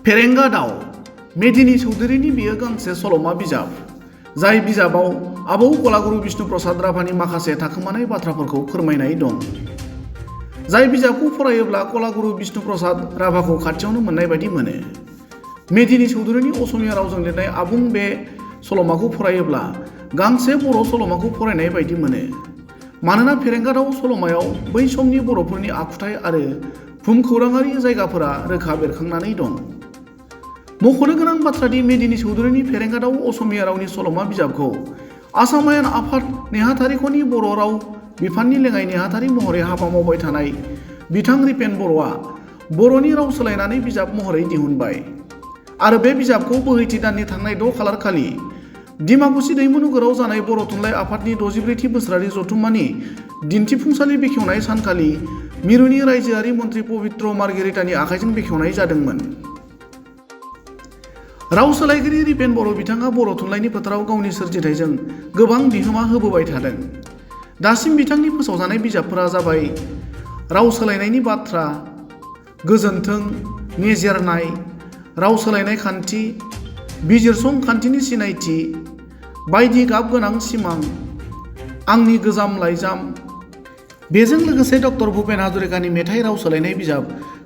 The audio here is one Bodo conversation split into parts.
फेरेंगा दाउ मेदिनि चौधुरीनि बियो गांसे सल'मा बिजाब जाय बिजाबाव आबौ कलागुरु विष्णु प्रसाद राभानि माखासे थाखोमानाय बाथ्राफोरखौ फोरमायनाय दं। जाय बिजाबखौ फरायोब्ला कलागुरु विष्णु प्रसाद राभाखौ खाथियावनो मोननाय बायदि मोनो। मेदिनि चौधुरीनि असमिया रावजों लिरनाय आबुं बे सल'माखौ फरायोब्ला गांसे बर' सल'माखौ फरायनाय बायदि मोनो। मानोना फेरेंगा दाउ सल'मायाव बै समनि बर'फोरनि आखुथाइ आरो भुमखौराङारि जायगाफोरा रोखा बेरखांनानै दं। मख'नो गोनां बाथ्रादि मेदिनि चौधुरीनि फेरेंगा दाउ असमिया रावनि सल'मा बिजाबखौ आसाम आयेन आफाद नेहाथारिख'नि बर' राव बिफाननि लेङाइ नेहाथारि महरै हाबा मावबाय थानाय बिथां रिपेन बर'आ बर'नि राव सोलायनानै बिजाब महरै दिहुनबाय आरो बे बिजाबखौ बोहैथि दाननि थांनाय 6 खालार खालि डिमाकुसि दैमुनोगोराव जानाय बर' थुनलाइ आफादनि 64थि बोसोरारि जथुम्मानि दिन्थिफुंसालि बेखेवनाय सानखालि मिरुनि रायजोआरि मन्थ्रि पबित्र मार्गेरिटानि आखाइजों बेखेवनाय जादोंमोन। राव सोलायगिरि रिपेन बर' बिथाङा बर' थुनलाइनि फोथाराव गावनि सोरजिथाइजों गोबां बिहोमा होबोबाय थादों। दासिम बिथांनि फोसावजानाय बिजाबफोरा जाबाय राव सोलायनायनि बाथ्रा, गोजोन्थों, मेजेरनाय, राव सोलायनाय खान्थि, बिजिरसं खान्थिनि सिनायथि, बायदि गाब गोनां सिमां, आंनि गोजाम लाइजाम। बेजों लोगोसे डक्टर भुपेन हाजरिकानि मेथाइ राव सोलायनाय बिजाब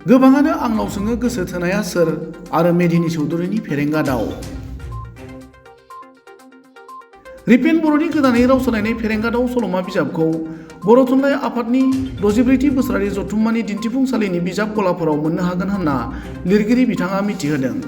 गोबाङानो आंनाव सोङो गोसो थोनाया सोर आरो मेदिनि चौधुरीनि फेरेंगा दाउ। रिपेन बर'नि गोदानै राव सोलायनाय फेरेंगा दाउ सल'मा बिजाबखौ बर' थुनलाइ आफादनि 64थि बोसोरारि जथुम्मानि दिन्थिफुंसालिनि बिजाब गलाफोराव मोननो हागोन होनना लिरगिरि बिथाङा मिथिहोदों।